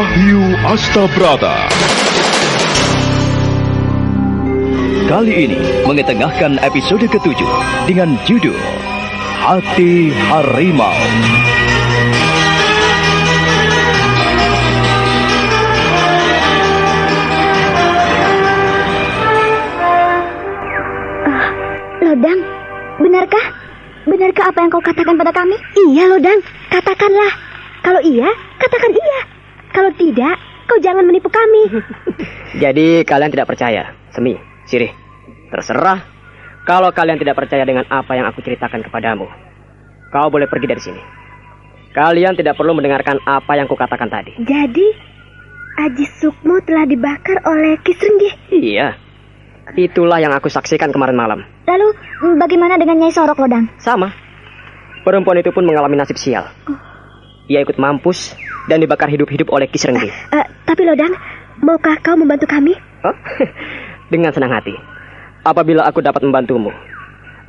Wahyu Astabrata. Kali ini mengetengahkan episode ke-7 dengan judul Hati Harimau. Lodang, benarkah? Benarkah apa yang kau katakan pada kami? Iya, Lodang, katakanlah. Kalau iya, katakan iya. Kalau tidak, kau jangan menipu kami. Jadi kalian tidak percaya, Semi, Sirih. Terserah. Kalau kalian tidak percaya dengan apa yang aku ceritakan kepadamu, kau boleh pergi dari sini. Kalian tidak perlu mendengarkan apa yang kukatakan tadi. Jadi, Aji Sukmo telah dibakar oleh Ki Srenggih? Iya. Itulah yang aku saksikan kemarin malam. Lalu, bagaimana dengan Nyai Sorok, Lodang? Sama. Perempuan itu pun mengalami nasib sial. Ia ikut mampus dan dibakar hidup-hidup oleh Ki Srenggih. Tapi Lodang, maukah kau membantu kami? Oh? Dengan senang hati. Apabila aku dapat membantumu,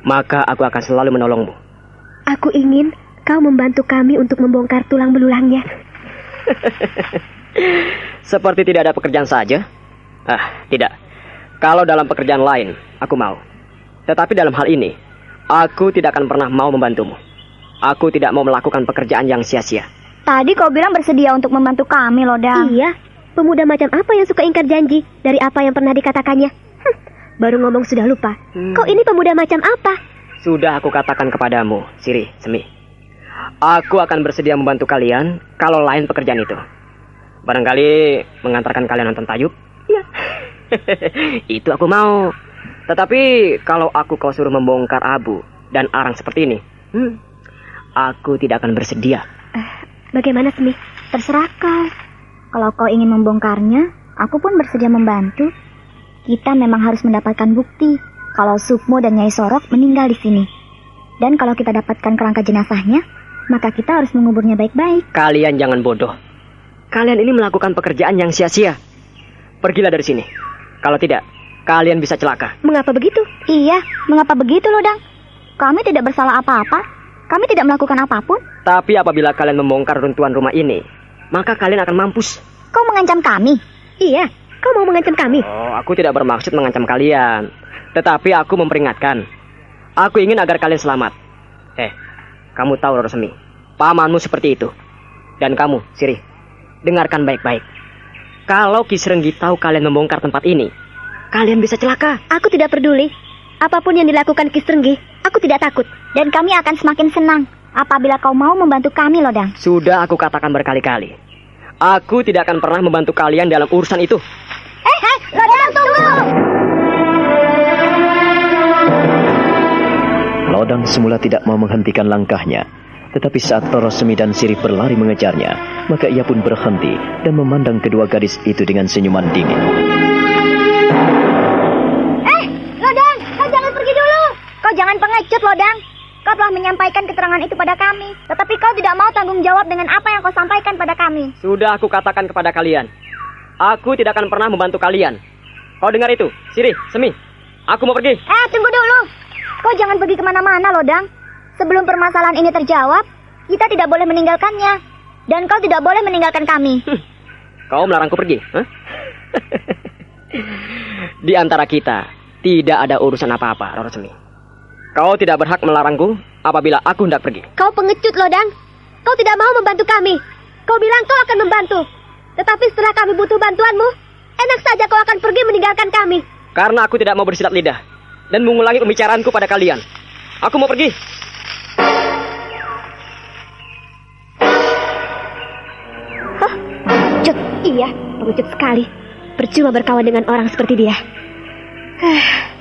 maka aku akan selalu menolongmu. Aku ingin kau membantu kami untuk membongkar tulang belulangnya. Seperti tidak ada pekerjaan saja? Tidak. Kalau dalam pekerjaan lain, aku mau. Tetapi dalam hal ini, aku tidak akan pernah mau membantumu. Aku tidak mau melakukan pekerjaan yang sia-sia. Tadi kau bilang bersedia untuk membantu kami, Lodang. Iya, pemuda macam apa yang suka ingkar janji dari apa yang pernah dikatakannya? Baru ngomong sudah lupa. Kau ini pemuda macam apa? Sudah aku katakan kepadamu, Sirih, Semi. Aku akan bersedia membantu kalian kalau lain pekerjaan itu. Barangkali mengantarkan kalian nonton tayub? Ya. Itu aku mau. Tetapi kalau aku kau suruh membongkar abu dan arang seperti ini, aku tidak akan bersedia. Bagaimana, Semi? Terserah kau. Kalau kau ingin membongkarnya, aku pun bersedia membantu. Kita memang harus mendapatkan bukti kalau Sukmo dan Nyai Sorok meninggal di sini. Dan kalau kita dapatkan kerangka jenazahnya, maka kita harus menguburnya baik-baik. Kalian jangan bodoh. Kalian ini melakukan pekerjaan yang sia-sia. Pergilah dari sini. Kalau tidak, kalian bisa celaka. Mengapa begitu? Iya, mengapa begitu, Lodang? Kami tidak bersalah apa-apa. Kami tidak melakukan apapun. Tapi apabila kalian membongkar runtuhan rumah ini, maka kalian akan mampus. Kau mengancam kami? Iya, kau mau mengancam kami? Oh, aku tidak bermaksud mengancam kalian. Tetapi aku memperingatkan. Aku ingin agar kalian selamat. Kamu tahu, Roro Semi, pamanmu seperti itu. Dan kamu, Sirih, dengarkan baik-baik. Kalau Ki Srenggih tahu kalian membongkar tempat ini, kalian bisa celaka. Aku tidak peduli. Apapun yang dilakukan Ki Srenggih, aku tidak takut. Dan kami akan semakin senang apabila kau mau membantu kami, Lodang. Sudah aku katakan berkali-kali. Aku tidak akan pernah membantu kalian dalam urusan itu. Lodang, tunggu! Lodang semula tidak mau menghentikan langkahnya. Tetapi saat Roro Semi dan Sirih berlari mengejarnya, maka ia pun berhenti dan memandang kedua gadis itu dengan senyuman dingin. Lodang, kau jangan pergi dulu. Kau jangan pengecut, Lodang. Kau telah menyampaikan keterangan itu pada kami. Tetapi kau tidak mau tanggung jawab dengan apa yang kau sampaikan pada kami. Sudah aku katakan kepada kalian. Aku tidak akan pernah membantu kalian. Kau dengar itu, Sirih, Semi. Aku mau pergi. Tunggu dulu. Kau jangan pergi kemana-mana, Lodang. Sebelum permasalahan ini terjawab, kita tidak boleh meninggalkannya. Dan kau tidak boleh meninggalkan kami. Kau melarangku pergi? Di antara kita, tidak ada urusan apa-apa, Roro Semi. Kau tidak berhak melarangku apabila aku hendak pergi. Kau pengecut, Lodang. Kau tidak mau membantu kami. Kau bilang kau akan membantu. Tetapi setelah kami butuh bantuanmu, enak saja kau akan pergi meninggalkan kami. Karena aku tidak mau bersilat lidah dan mengulangi pembicaraanku pada kalian. Aku mau pergi. Pengecut, iya, pengecut sekali. Percuma berkawan dengan orang seperti dia.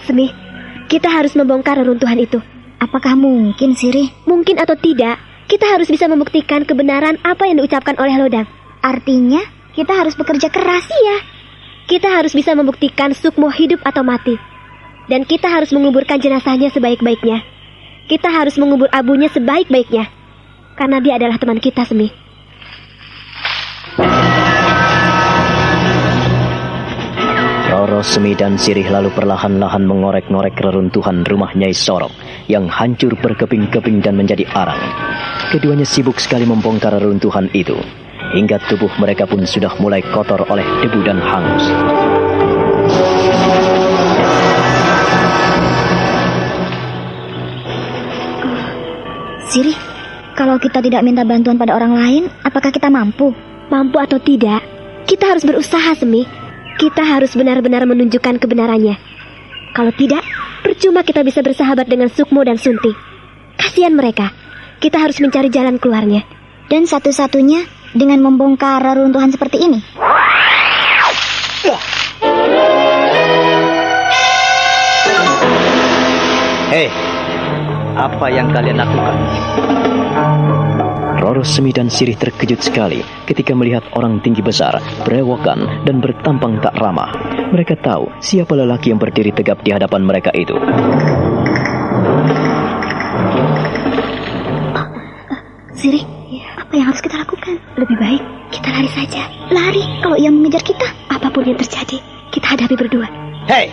Semi, kita harus membongkar reruntuhan itu. Apakah mungkin, Sirih? Mungkin atau tidak, kita harus bisa membuktikan kebenaran apa yang diucapkan oleh Lodang. Artinya, kita harus bekerja keras. Iya, kita harus bisa membuktikan Sukmo hidup atau mati. Dan kita harus menguburkan jenazahnya sebaik-baiknya. Kita harus mengubur abunya sebaik-baiknya. Karena dia adalah teman kita, Semi. Roro Semi dan Sirih lalu perlahan-lahan mengorek-ngorek reruntuhan rumah Nyai Sorok yang hancur berkeping-keping dan menjadi arang. Keduanya sibuk sekali membongkar reruntuhan itu. hingga tubuh mereka pun sudah mulai kotor oleh debu dan hangus. Sirih, kalau kita tidak minta bantuan pada orang lain, apakah kita mampu? Mampu atau tidak, kita harus berusaha, Semi. Kita harus benar-benar menunjukkan kebenarannya. Kalau tidak, percuma kita bisa bersahabat dengan Sukmo dan Sunti. Kasihan mereka. Kita harus mencari jalan keluarnya. Dan satu-satunya dengan membongkar reruntuhan seperti ini. Hei, apa yang kalian lakukan? Roro Semi dan Sirih terkejut sekali ketika melihat orang tinggi besar, berewokan dan bertampang tak ramah. Mereka tahu siapa lelaki yang berdiri tegap di hadapan mereka itu. Sirih, apa yang harus kita lakukan? Lebih baik kita lari saja. Lari kalau ia mengejar kita. Apapun yang terjadi, kita hadapi berdua. Hei,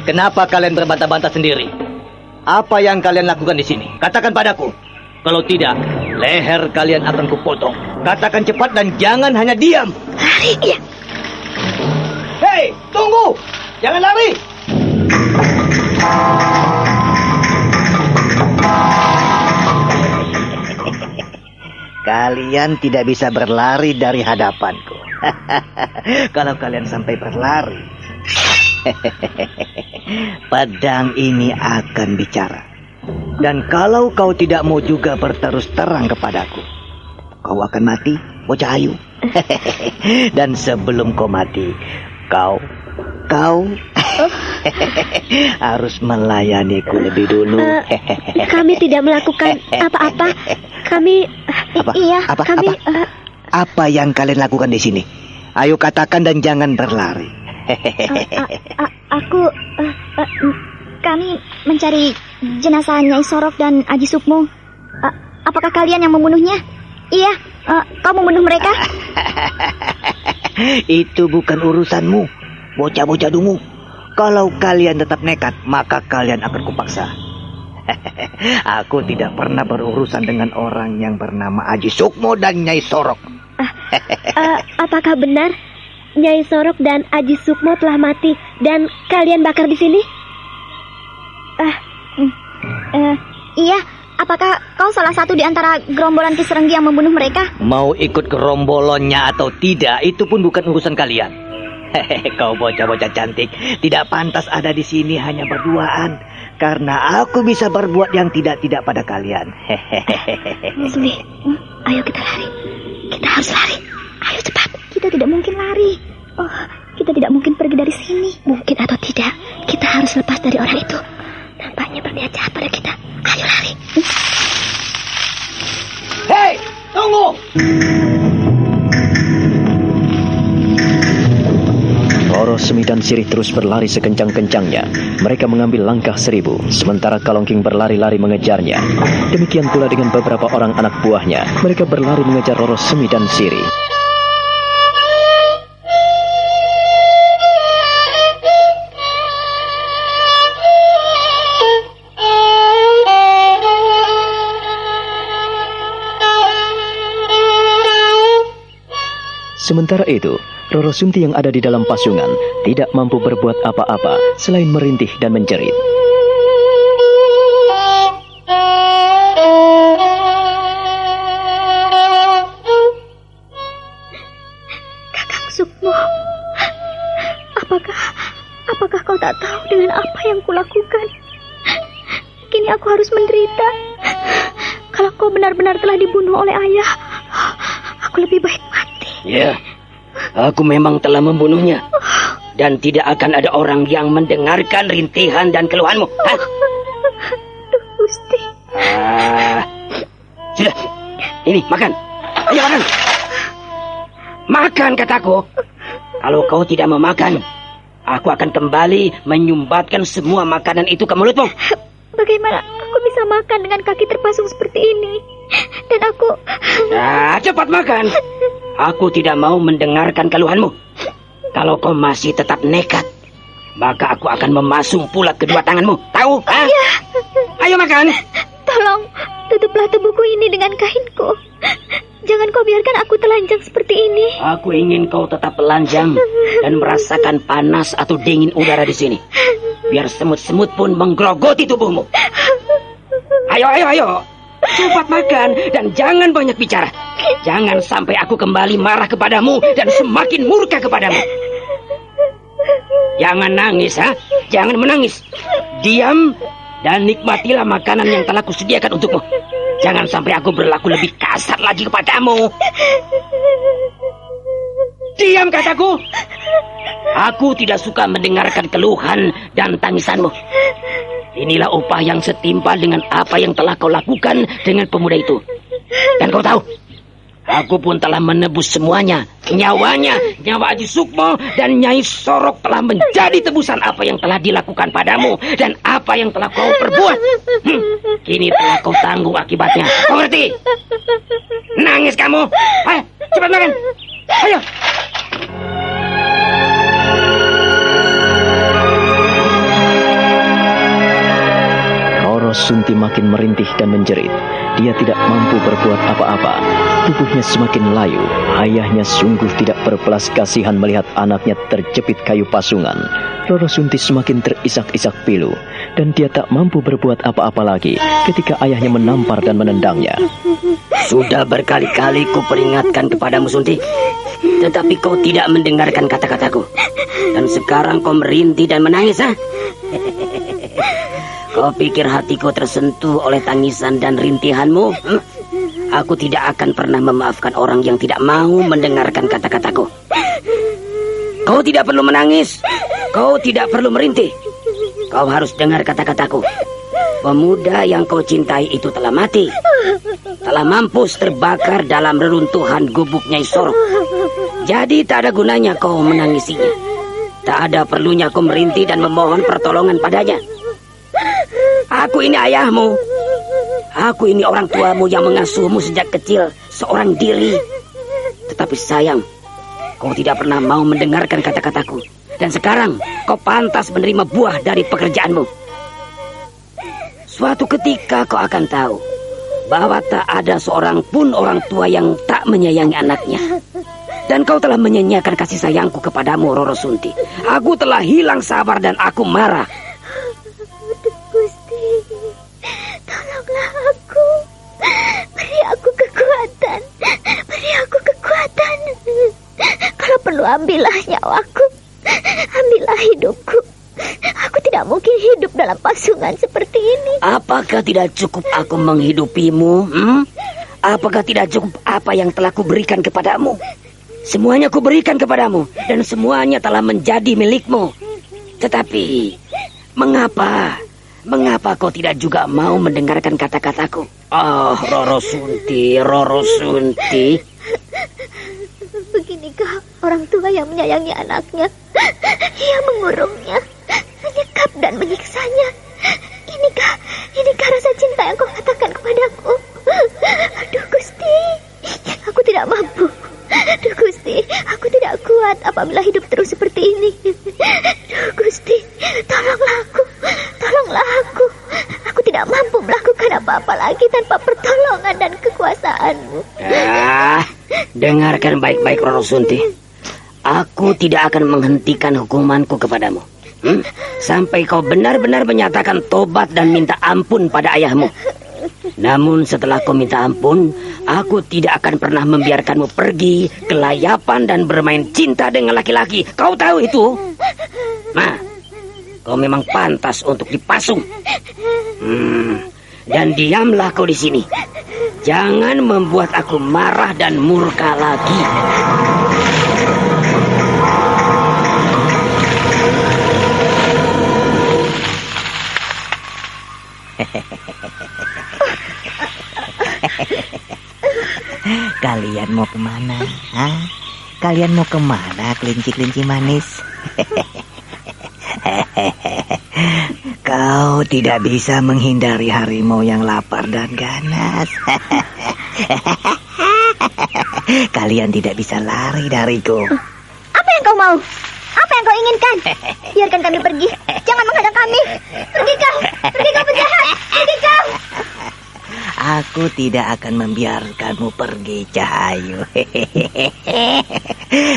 kenapa kalian berbantah-bantah sendiri? Apa yang kalian lakukan di sini? Katakan padaku. Kalau tidak, leher kalian akan kupotong. Katakan cepat dan jangan hanya diam. Lari, iya. Hei, tunggu! Jangan lari! Kalian tidak bisa berlari dari hadapanku. Kalau kalian sampai berlari, pedang ini akan bicara. Dan kalau kau tidak mau juga berterus terang kepadaku, kau akan mati, bocah ayu. Dan sebelum kau mati, kau harus melayaniku lebih dulu. Kami tidak melakukan apa-apa. Kami Apa yang kalian lakukan di sini? Ayo katakan dan jangan berlari. Kami mencari jenazah Nyai Sorok dan Aji Sukmo. Apakah kalian yang membunuhnya? Iya, kau membunuh mereka? Itu bukan urusanmu, bocah-bocah dungu. Kalau kalian tetap nekat, maka kalian akan kupaksa. Aku tidak pernah berurusan dengan orang yang bernama Aji Sukmo dan Nyai Sorok. Apakah benar Nyai Sorok dan Aji Sukmo telah mati dan kalian bakar di sini? Iya. Apakah kau salah satu di antara gerombolan Ki Serenggi yang membunuh mereka? Mau ikut gerombolannya atau tidak, itu pun bukan urusan kalian. Kau bocah-bocah cantik, tidak pantas ada di sini hanya berduaan. Karena aku bisa berbuat yang tidak-tidak pada kalian. Sumi, ayo kita lari. Kita harus lari. Ayo cepat. Kita tidak mungkin lari. Kita tidak mungkin pergi dari sini. Mungkin atau tidak, kita harus lepas dari orang itu. Nampaknya berniat jahat pada kita. Ayo lari. Hei, tunggu! Roro Semi dan Sirih terus berlari sekencang-kencangnya. Mereka mengambil langkah 1000, sementara Kalongking berlari-lari mengejarnya. Demikian pula dengan beberapa orang anak buahnya. Mereka berlari mengejar Roro Semi dan Sirih. Sementara itu, Roro Sunti yang ada di dalam pasungan tidak mampu berbuat apa-apa selain merintih dan menjerit. Kakang Sukmo, apakah kau tak tahu dengan apa yang kulakukan? Kini aku harus menderita. Kalau kau benar-benar telah dibunuh oleh ayah, aku lebih baik mati. Ya, aku memang telah membunuhnya. Dan tidak akan ada orang yang mendengarkan rintihan dan keluhanmu. Gusti. Sudah, ini makan. Ayo makan. Makan kataku. Kalau kau tidak memakan, aku akan kembali menyumbatkan semua makanan itu ke mulutmu. Bagaimana aku bisa makan dengan kaki terpasung seperti ini? Dan aku... cepat makan. Aku tidak mau mendengarkan keluhanmu. Kalau kau masih tetap nekat, maka aku akan memasung pula kedua tanganmu. Tahu? Iya. Ayo makan. Tolong tutuplah tubuhku ini dengan kainku. Jangan kau biarkan aku telanjang seperti ini. Aku ingin kau tetap telanjang dan merasakan panas atau dingin udara di sini. Biar semut-semut pun menggerogoti tubuhmu. Ayo. Cepat makan dan jangan banyak bicara. Jangan sampai aku kembali marah kepadamu dan semakin murka kepadamu. Jangan nangis, ha? Jangan menangis. Diam dan nikmatilah makanan yang telah kusediakan untukmu. Jangan sampai aku berlaku lebih kasar lagi kepadamu. Diam, kataku. Aku tidak suka mendengarkan keluhan dan tangisanmu. Inilah upah yang setimpal dengan apa yang telah kau lakukan dengan pemuda itu. Dan kau tahu, aku pun telah menebus semuanya. Nyawanya, nyawa Aji Sukmo dan Nyai Sorok telah menjadi tebusan apa yang telah dilakukan padamu dan apa yang telah kau perbuat. Kini telah kau tanggung akibatnya. Kau ngerti? Nangis kamu. Ayo, cepat makan. Ayo. Roro Sunti makin merintih dan menjerit. Dia tidak mampu berbuat apa-apa. Tubuhnya semakin layu. Ayahnya sungguh tidak berbelas kasihan melihat anaknya terjepit kayu pasungan. Roro Sunti semakin terisak-isak pilu. Dan dia tak mampu berbuat apa-apa lagi ketika ayahnya menampar dan menendangnya. Sudah berkali-kali ku peringatkan kepadamu, Sunti. Tetapi kau tidak mendengarkan kata-kataku. Dan sekarang kau merintih dan menangis, ha? Kau pikir hatiku tersentuh oleh tangisan dan rintihanmu? Aku tidak akan pernah memaafkan orang yang tidak mau mendengarkan kata-kataku. Kau tidak perlu menangis. Kau tidak perlu merintih. Kau harus dengar kata-kataku. Pemuda yang kau cintai itu telah mati. Telah mampus terbakar dalam reruntuhan gubuk Nyai Sorok. Jadi tak ada gunanya kau menangisinya. Tak ada perlunya kau merintih dan memohon pertolongan padanya. Aku ini ayahmu. Aku ini orang tuamu yang mengasuhmu sejak kecil seorang diri. Tetapi sayang, kau tidak pernah mau mendengarkan kata-kataku. Dan sekarang kau pantas menerima buah dari pekerjaanmu. Suatu ketika kau akan tahu bahwa tak ada seorang pun orang tua yang tak menyayangi anaknya. Dan kau telah menyanyiakan kasih sayangku kepadamu, Roro Sunti. Aku telah hilang sabar dan aku marah. Gusti, tolonglah aku. Beri aku kekuatan. Beri aku kekuatan. Kalau perlu ambillah nyawaku. Ambillah hidupku. Aku tidak mungkin hidup dalam pasungan seperti ini. Apakah tidak cukup aku menghidupimu? Apakah tidak cukup apa yang telah kuberikan kepadamu? Semuanya kuberikan kepadamu dan semuanya telah menjadi milikmu. Tetapi mengapa kau tidak juga mau mendengarkan kata-kataku? Oh, Roro Sunti, Roro Sunti. Beginikah orang tua yang menyayangi anaknya? Ia mengurungnya, menyekap dan menyiksanya. Inikah rasa cinta yang kau katakan kepadaku? Aduh Gusti, aku tidak mampu. Aduh Gusti, aku tidak kuat apabila hidup terus seperti ini. Aduh Gusti, tolonglah aku. Tolonglah aku. Aku tidak mampu melakukan apa-apa lagi tanpa pertolongan dan kekuasaanmu. Dengarkan baik-baik Roro Sunti. Aku tidak akan menghentikan hukumanku kepadamu. Sampai kau benar-benar menyatakan tobat dan minta ampun pada ayahmu. Namun setelah kau minta ampun, aku tidak akan pernah membiarkanmu pergi, kelayapan dan bermain cinta dengan laki-laki. Kau tahu itu? Nah, kau memang pantas untuk dipasung. Dan diamlah kau di sini. Jangan membuat aku marah dan murka lagi. Kalian mau kemana? Kalian mau kemana, kelinci-kelinci manis? Kau tidak bisa menghindari harimau yang lapar dan ganas. Kalian tidak bisa lari dariku. Apa yang kau mau? Apa yang kau inginkan? Biarkan kami pergi. Jangan menghadang kami. Pergi kau penjahat. Pergi kau. Aku tidak akan membiarkanmu pergi, Cahayu.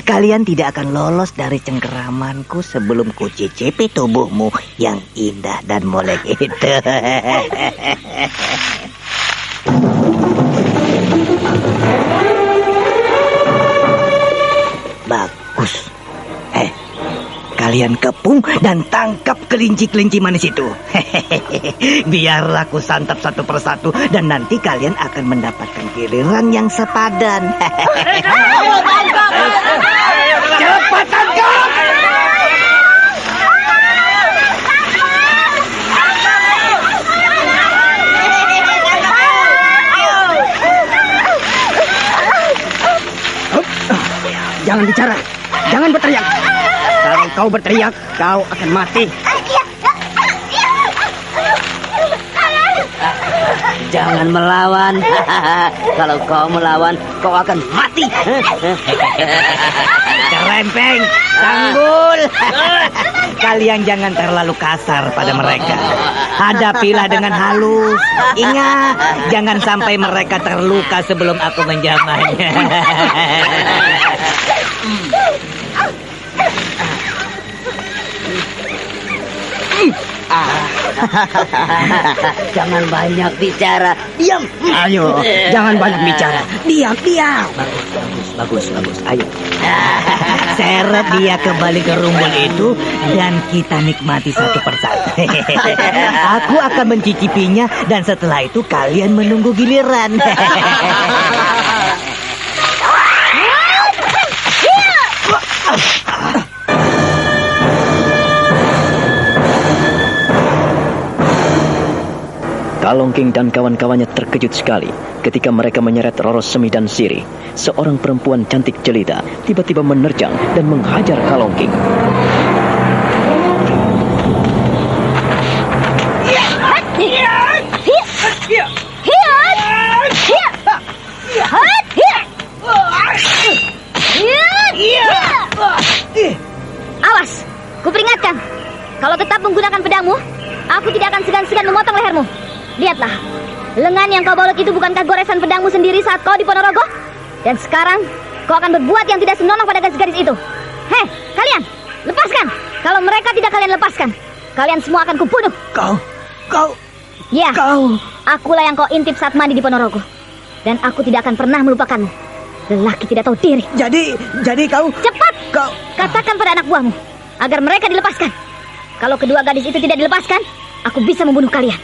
Kalian tidak akan lolos dari cengkeramanku sebelum kucicipi tubuhmu yang indah dan molek itu. Bagus. Kalian kepung dan tangkap kelinci-kelinci manis itu. Biarlah aku santap satu persatu dan nanti kalian akan mendapatkan giliran yang sepadan. Cepat tangkap! Jangan bicara, jangan berteriak. Kalau kau berteriak, kau akan mati. Jangan melawan. Kalau kau melawan, kau akan mati. Kerempeng, Sanggul. Kalian jangan terlalu kasar pada mereka. Hadapilah dengan halus. Ingat, jangan sampai mereka terluka sebelum aku menjamahnya. Jangan banyak bicara. Diam. Ayo, jangan banyak bicara. Diam. Bagus. Ayo. Seret dia kembali ke rumpun itu dan kita nikmati satu persatu. Aku akan mencicipinya dan setelah itu kalian menunggu giliran. Kalongking dan kawan-kawannya terkejut sekali ketika mereka menyeret Roro Semi dan Sirih. Seorang perempuan cantik jelita tiba-tiba menerjang dan menghajar Kalongking. Awas, kuperingatkan. Kalau tetap menggunakan pedangmu, aku tidak akan segan-segan memotong lehermu. Lihatlah, lengan yang kau balut itu bukankah goresan pedangmu sendiri saat kau di Ponorogo? Dan sekarang, kau akan berbuat yang tidak senonoh pada gadis-gadis itu. Hei, kalian, lepaskan. Kalau mereka tidak kalian lepaskan, kalian semua akan kubunuh. Kau. Ya, akulah yang kau intip saat mandi di Ponorogo. Dan aku tidak akan pernah melupakanmu. Lelaki tidak tahu diri. Jadi kau... Cepat, katakan pada anak buahmu agar mereka dilepaskan. Kalau kedua gadis itu tidak dilepaskan, aku bisa membunuh kalian.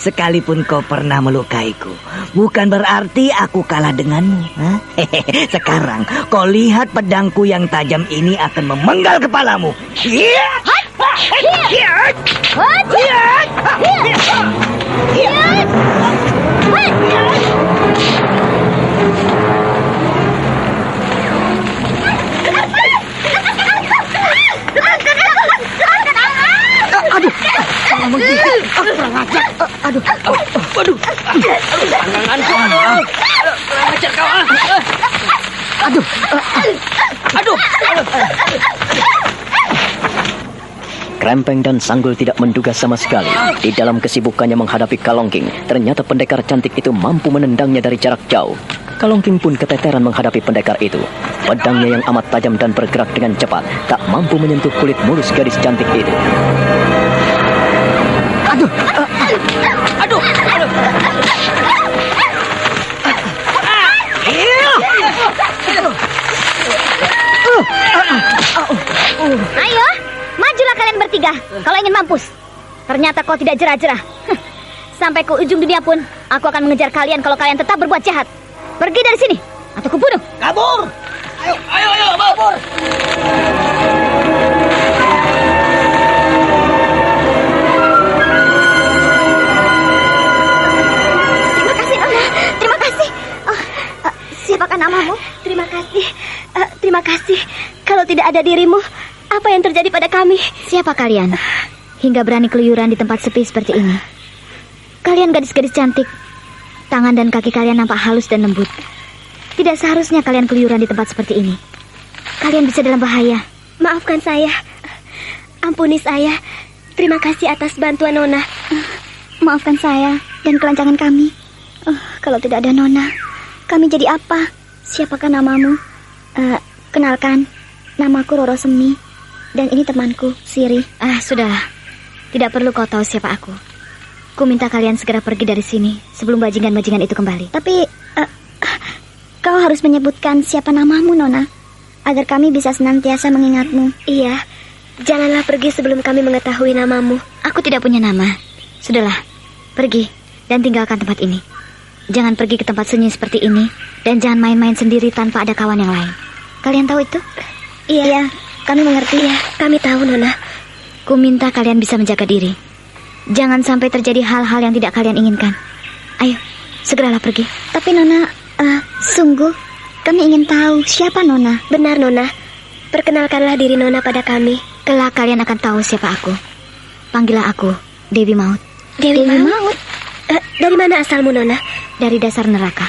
Sekalipun kau pernah melukaiku, bukan berarti aku kalah denganmu. Sekarang kau lihat pedangku yang tajam ini akan memenggal kepalamu. Kurang ajar. Aduh. Tanganku. Kurang ajar kau. Aduh. Krempeng dan Sanggul tidak menduga sama sekali. Di dalam kesibukannya menghadapi Kalongking, ternyata pendekar cantik itu mampu menendangnya dari jarak jauh. Kalongking pun keteteran menghadapi pendekar itu. Pedangnya yang amat tajam dan bergerak dengan cepat tak mampu menyentuh kulit mulus gadis cantik itu. Aduh. Ayo, majulah kalian bertiga kalau ingin mampus. Ternyata kau tidak jerah-jerah. Sampai ke ujung dunia pun aku akan mengejar kalian kalau kalian tetap berbuat jahat. Pergi dari sini atau kubunuh. Kabur! Ayo, kabur! Terima kasih. Siapakah namamu? Terima kasih. Kalau tidak ada dirimu, apa yang terjadi pada kami? Siapa kalian? Hingga berani keluyuran di tempat sepi seperti ini. Kalian gadis-gadis cantik. Tangan dan kaki kalian nampak halus dan lembut. Tidak seharusnya kalian keluyuran di tempat seperti ini. Kalian bisa dalam bahaya. Maafkan saya. Ampuni saya. Terima kasih atas bantuan Nona. Maafkan saya dan kelancangan kami. Kalau tidak ada Nona, kami jadi apa? Siapakah namamu? Kenalkan, namaku Roro Semi. Dan ini temanku, Siri. Sudahlah. Tidak perlu kau tahu siapa aku. Ku minta kalian segera pergi dari sini sebelum bajingan-bajingan itu kembali. Tapi, kau harus menyebutkan siapa namamu, Nona, agar kami bisa senantiasa mengingatmu. Iya, janganlah pergi sebelum kami mengetahui namamu. Aku tidak punya nama. Sudahlah, pergi dan tinggalkan tempat ini. Jangan pergi ke tempat sunyi seperti ini, dan jangan main-main sendiri tanpa ada kawan yang lain. Kalian tahu itu? Iya, kami mengerti. Iya, kami tahu, Nona. Ku minta kalian bisa menjaga diri. Jangan sampai terjadi hal-hal yang tidak kalian inginkan. Ayo, segeralah pergi. Tapi Nona, sungguh, kami ingin tahu siapa Nona. Benar, Nona. Perkenalkanlah diri Nona pada kami. Kelak kalian akan tahu siapa aku. Panggillah aku Dewi Maut. Dewi Maut? Dari mana asalmu, Nona? Dari dasar neraka.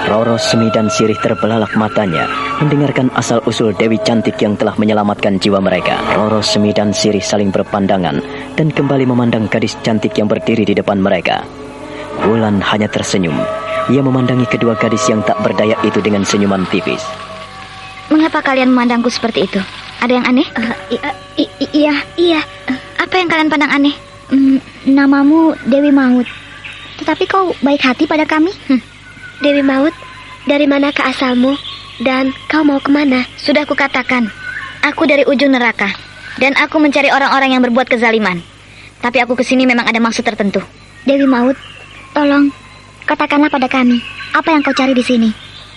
Roro Semi dan Sirih terbelalak matanya mendengarkan asal-usul Dewi cantik yang telah menyelamatkan jiwa mereka. Roro Semi dan Sirih saling berpandangan dan kembali memandang gadis cantik yang berdiri di depan mereka. Wulan hanya tersenyum. Ia memandangi kedua gadis yang tak berdaya itu dengan senyuman tipis. Mengapa kalian memandangku seperti itu? Ada yang aneh? Iya. Apa yang kalian pandang aneh? Namamu Dewi Maut. Tetapi kau baik hati pada kami. Dewi Maut, dari manakah asalmu? Dan kau mau kemana? Sudah kukatakan, aku dari ujung neraka. Dan aku mencari orang-orang yang berbuat kezaliman. Tapi aku kesini memang ada maksud tertentu. Dewi Maut, tolong, katakanlah pada kami, apa yang kau cari di sini?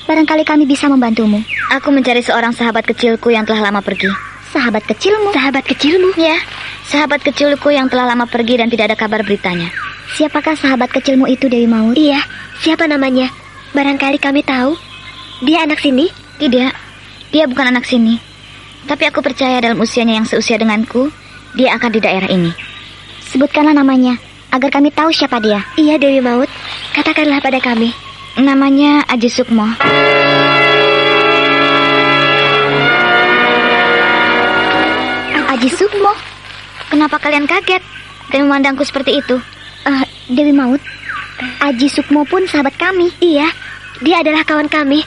Barangkali kami bisa membantumu. Aku mencari seorang sahabat kecilku yang telah lama pergi. Sahabat kecilmu? Sahabat kecilmu? Ya, sahabat kecilku yang telah lama pergi dan tidak ada kabar beritanya. Siapakah sahabat kecilmu itu, Dewi Maut? Iya, siapa namanya? Barangkali kami tahu. Dia anak sini? Tidak, dia bukan anak sini. Tapi aku percaya dalam usianya yang seusia denganku, dia akan di daerah ini. Sebutkanlah namanya, agar kami tahu siapa dia. Iya, Dewi Maut. Katakanlah pada kami. Namanya Aji Sukmo. Aji Sukmo? Kenapa kalian kaget dan memandangku seperti itu? Dewi Maut, Aji Sukmo pun sahabat kami. Iya, dia adalah kawan kami.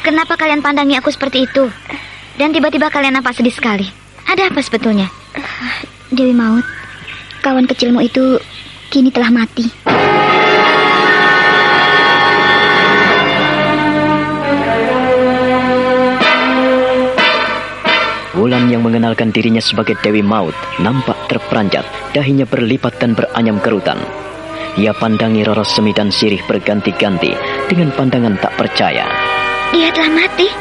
Kenapa kalian pandangi aku seperti itu? Dan tiba-tiba kalian nampak sedih sekali. Ada apa sebetulnya? Dewi Maut, kawan kecilmu itu kini telah mati. Wulan yang mengenalkan dirinya sebagai Dewi Maut nampak terperanjat, dahinya berlipat dan beranyam kerutan. Ia pandangi Roro Semi dan Sirih berganti-ganti dengan pandangan tak percaya. Dia telah mati?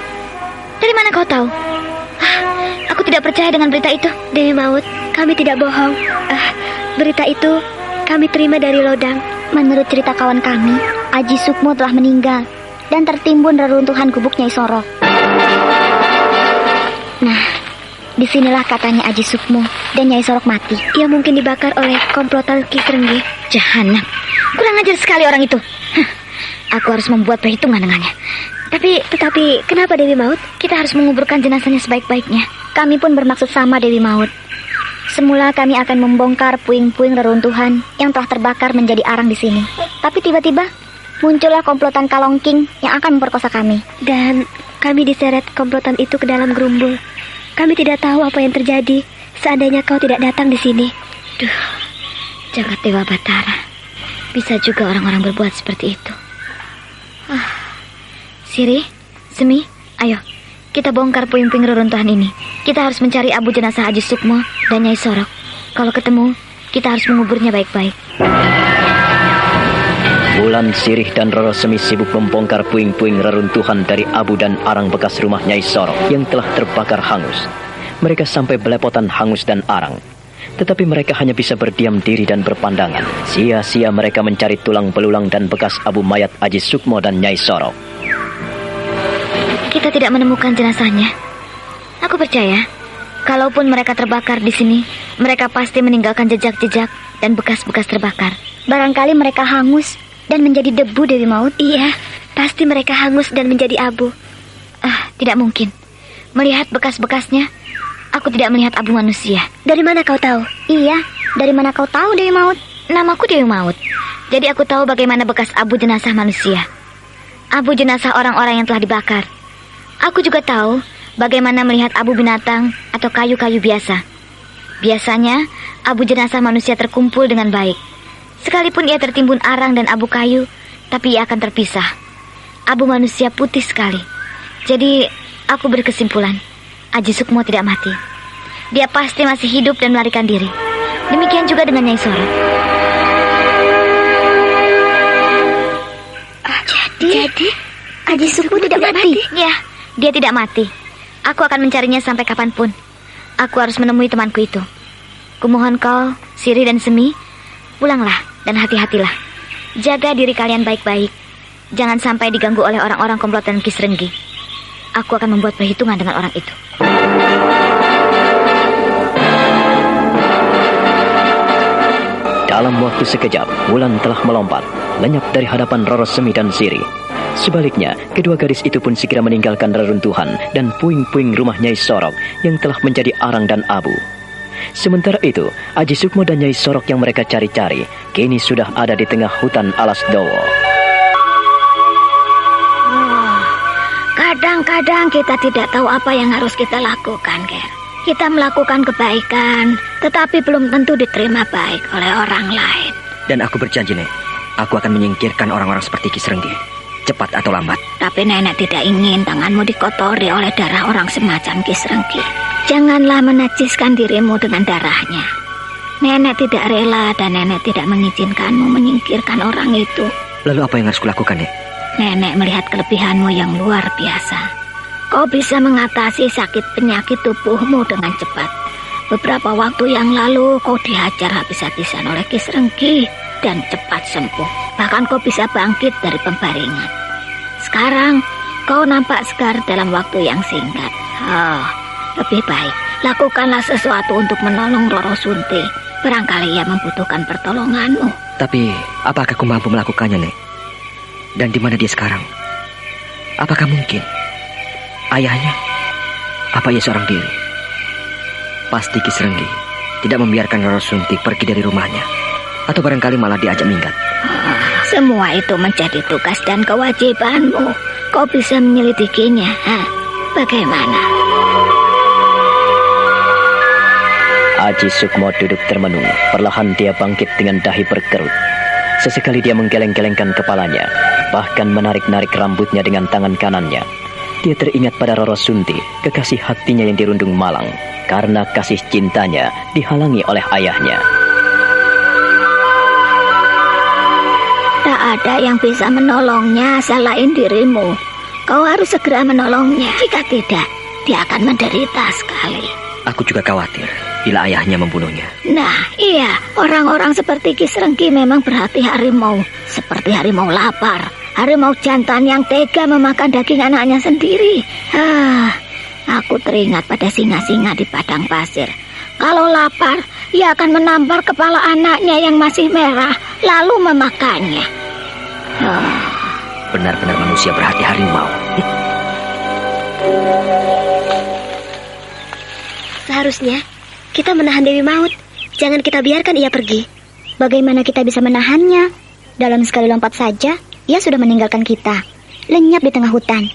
Dari mana kau tahu? Aku tidak percaya dengan berita itu. Dewi Maut, kami tidak bohong. Berita itu kami terima dari Lodang. Menurut cerita kawan kami, Aji Sukmo telah meninggal dan tertimbun reruntuhan gubuk Nyai Sorok. Nah, disinilah katanya Aji Sukmo dan Nyai Sorok mati. Ia mungkin dibakar oleh komplotan Ki Srenggi. Jahanam, kurang ajar sekali orang itu. Aku harus membuat perhitungan dengannya. Tetapi kenapa Dewi Maut? Kita harus menguburkan jenazahnya sebaik-baiknya. Kami pun bermaksud sama, Dewi Maut. Semula kami akan membongkar puing-puing reruntuhan yang telah terbakar menjadi arang di sini. Tapi tiba-tiba muncullah komplotan Kalongking yang akan memperkosa kami. Dan kami diseret komplotan itu ke dalam gerumbul. Kami tidak tahu apa yang terjadi seandainya kau tidak datang di sini. Duh, jagat Dewa Batara. Bisa juga orang-orang berbuat seperti itu. Siri, Semi, ayo, kita bongkar puing-puing reruntuhan ini. Kita harus mencari abu jenazah Aji Sukmo dan Nyai Sorok. Kalau ketemu, kita harus menguburnya baik-baik. Wulan, Sirih, dan Roro Semi sibuk membongkar puing-puing reruntuhan dari abu dan arang bekas rumah Nyai Sorok yang telah terbakar hangus. Mereka sampai belepotan hangus dan arang. Tetapi mereka hanya bisa berdiam diri dan berpandangan. Sia-sia mereka mencari tulang belulang dan bekas abu mayat Aji Sukmo dan Nyai Sorok. Kita tidak menemukan jenazahnya. Aku percaya, kalaupun mereka terbakar di sini, mereka pasti meninggalkan jejak-jejak dan bekas-bekas terbakar. Barangkali mereka hangus dan menjadi debu, Dewi Maut. Iya, pasti mereka hangus dan menjadi abu. Tidak mungkin. Melihat bekas-bekasnya, aku tidak melihat abu manusia. Dari mana kau tahu? Iya, Dari mana kau tahu, Dewi Maut? Namaku Dewi Maut. Jadi aku tahu bagaimana bekas abu jenazah manusia. Abu jenazah orang-orang yang telah dibakar. Aku juga tahu bagaimana melihat abu binatang atau kayu-kayu biasa. Biasanya, abu jenazah manusia terkumpul dengan baik. Sekalipun ia tertimbun arang dan abu kayu, tapi ia akan terpisah. Abu manusia putih sekali. Jadi, aku berkesimpulan, Aji Sukmo tidak mati. Dia pasti masih hidup dan melarikan diri. Demikian juga dengan Nyai Sorok. Jadi Aji Sukmo tidak mati? Ya, dia tidak mati. Aku akan mencarinya sampai kapanpun. Aku harus menemui temanku itu. Kumohon kau, Siri dan Semi, pulanglah dan hati-hatilah. Jaga diri kalian baik-baik. Jangan sampai diganggu oleh orang-orang komplotan Kisrenggi. Aku akan membuat perhitungan dengan orang itu. Dalam waktu sekejap, Wulan telah melompat, lenyap dari hadapan Roro Semi dan Siri. Sebaliknya, kedua gadis itu pun segera meninggalkan reruntuhan dan puing-puing rumah Nyai Sorok yang telah menjadi arang dan abu. Sementara itu, Aji Sukmo dan Nyai Sorok yang mereka cari-cari, kini sudah ada di tengah hutan Alas Dowo. Kadang-kadang kita tidak tahu apa yang harus kita lakukan, Ger. Kita melakukan kebaikan, tetapi belum tentu diterima baik oleh orang lain. Dan aku berjanji, Nek, aku akan menyingkirkan orang-orang seperti Kisrenggi, cepat atau lambat. Tapi nenek tidak ingin tanganmu dikotori oleh darah orang semacam Kisrenggi. Janganlah menajiskan dirimu dengan darahnya. Nenek tidak rela dan nenek tidak mengizinkanmu menyingkirkan orang itu. Lalu apa yang harus kulakukan, Nek? Nenek melihat kelebihanmu yang luar biasa. Kau bisa mengatasi sakit penyakit tubuhmu dengan cepat. Beberapa waktu yang lalu kau dihajar habis-habisan oleh Kisrenggi dan cepat sembuh. Bahkan kau bisa bangkit dari pembaringan. Sekarang kau nampak segar dalam waktu yang singkat. Lebih baik lakukanlah sesuatu untuk menolong Roro Sunti. Barangkali ia membutuhkan pertolonganmu. Tapi apakah aku mampu melakukannya, Nek? Dan di mana dia sekarang? Apakah mungkin ayahnya? Apa ia seorang diri? Pasti Kisrenggi tidak membiarkan Roro Sunti pergi dari rumahnya. Atau barangkali malah diajak minggat. Semua itu menjadi tugas dan kewajibanmu. Kau bisa menyelidikinya. Bagaimana? Aji Sukmo duduk termenung. Perlahan dia bangkit dengan dahi berkerut. Sesekali dia menggeleng-gelengkan kepalanya, bahkan menarik-narik rambutnya dengan tangan kanannya. Dia teringat pada Roro Sunti, kekasih hatinya yang dirundung malang, karena kasih cintanya dihalangi oleh ayahnya. Tak ada yang bisa menolongnya selain dirimu. Kau harus segera menolongnya. Jika tidak, dia akan menderita sekali. Aku juga khawatir bila ayahnya membunuhnya. Nah, iya, orang-orang seperti Kisrenggi memang berhati harimau. Seperti harimau lapar. Harimau jantan yang tega memakan daging anaknya sendiri. Aku teringat pada singa-singa di padang pasir. Kalau lapar, ia akan menampar kepala anaknya yang masih merah, lalu memakannya. Benar-benar manusia berhati harimau. Seharusnya kita menahan Dewi Maut. Jangan kita biarkan ia pergi. Bagaimana kita bisa menahannya? Dalam sekali lompat saja, ia sudah meninggalkan kita, lenyap di tengah hutan.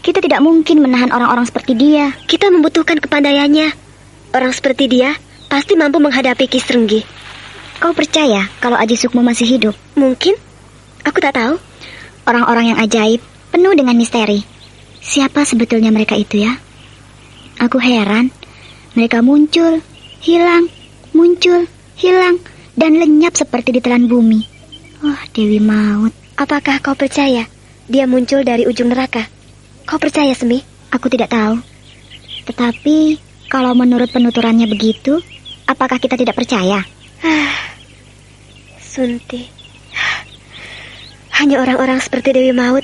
Kita tidak mungkin menahan orang-orang seperti dia. Kita membutuhkan kepandaiannya. Orang seperti dia pasti mampu menghadapi Kisrenggi. Kau percaya kalau Aji Sukmo masih hidup? Mungkin. Aku tak tahu. Orang-orang yang ajaib, penuh dengan misteri. Siapa sebetulnya mereka itu ya? Aku heran. Mereka muncul, hilang, muncul, hilang, dan lenyap seperti ditelan bumi. Dewi Maut. Apakah kau percaya dia muncul dari ujung neraka? Kau percaya, Semi? Aku tidak tahu. Tetapi, kalau menurut penuturannya begitu, apakah kita tidak percaya? Sunti. Hanya orang-orang seperti Dewi Maut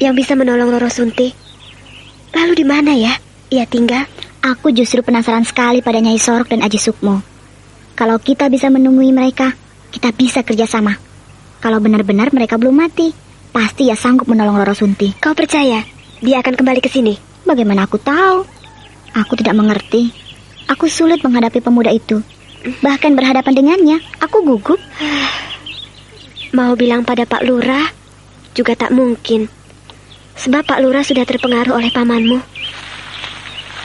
yang bisa menolong Roro Sunti. Lalu di mana ya ia tinggal? Aku justru penasaran sekali pada Nyai Sorok dan Aji Sukmo. Kalau kita bisa menemui mereka, kita bisa kerjasama. Kalau benar-benar mereka belum mati, pasti ia sanggup menolong Roro Sunti. Kau percaya dia akan kembali ke sini? Bagaimana aku tahu? Aku tidak mengerti. Aku sulit menghadapi pemuda itu. Bahkan berhadapan dengannya, aku gugup. Mau bilang pada Pak Lurah juga tak mungkin. Sebab Pak Lurah sudah terpengaruh oleh pamanmu.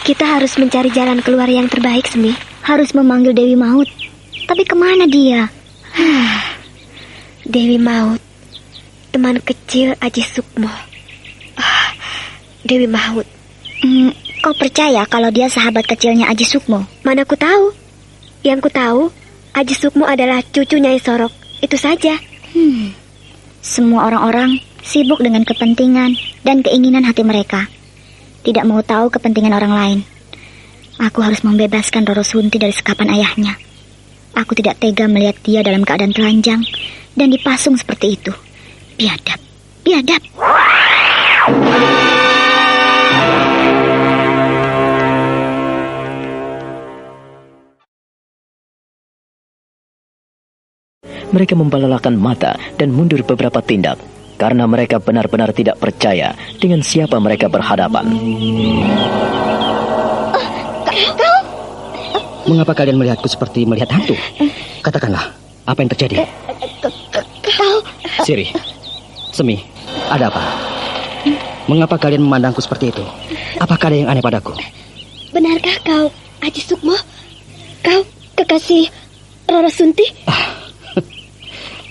Kita harus mencari jalan keluar yang terbaik, Semi. Harus memanggil Dewi Maut. Tapi kemana dia? Dewi Maut, teman kecil Aji Sukmo. Dewi Maut. Kau percaya kalau dia sahabat kecilnya Aji Sukmo? Mana ku tahu. Yang ku tahu, Aji Sukmo adalah cucu Nyai Sorok. Itu saja. Semua orang-orang sibuk dengan kepentingan dan keinginan hati mereka. Tidak mau tahu kepentingan orang lain. Aku harus membebaskan Roro Sunti dari sekapan ayahnya. Aku tidak tega melihat dia dalam keadaan telanjang dan dipasung seperti itu. Biadab, biadab. Mereka membelalakan mata dan mundur beberapa tindak karena mereka benar-benar tidak percaya dengan siapa mereka berhadapan. Kau? Mengapa kalian melihatku seperti melihat hantu? Katakanlah, apa yang terjadi? Kau? Siri, Semi, ada apa? Mengapa kalian memandangku seperti itu? Apakah ada yang aneh padaku? Benarkah kau, Aji Sukmo? Kau kekasih Roro Sunti?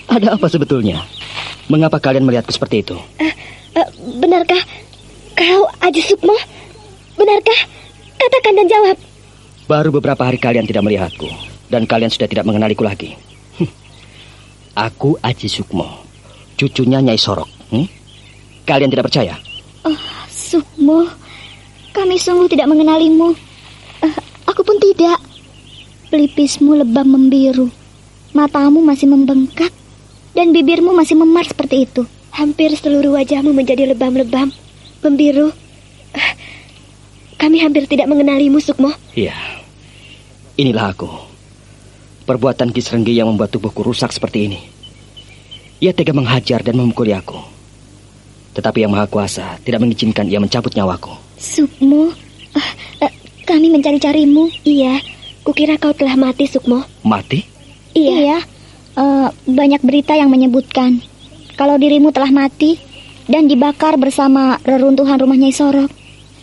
Ada apa sebetulnya? Mengapa kalian melihatku seperti itu? Benarkah kau, Aji Sukmo? Benarkah? Katakan dan jawab. Baru beberapa hari kalian tidak melihatku, dan kalian sudah tidak mengenaliku lagi. Aku Aji Sukmo, cucunya Nyai Sorok. Kalian tidak percaya? Sukmo, kami sungguh tidak mengenalimu. Aku pun tidak. Pelipismu lebam membiru, matamu masih membengkak, dan bibirmu masih memar seperti itu. Hampir seluruh wajahmu menjadi lebam-lebam, membiru. Kami hampir tidak mengenalimu, Sukmo. Iya, inilah aku. Perbuatan Ki Srenggi yang membuat tubuhku rusak seperti ini. Ia tega menghajar dan memukuli aku. Tetapi Yang Maha Kuasa tidak mengizinkan ia mencabut nyawaku. Sukmo, kami mencari-carimu. Iya, kukira kau telah mati, Sukmo. Mati? Iya. Banyak berita yang menyebutkan kalau dirimu telah mati dan dibakar bersama reruntuhan rumah Nyai Sorok.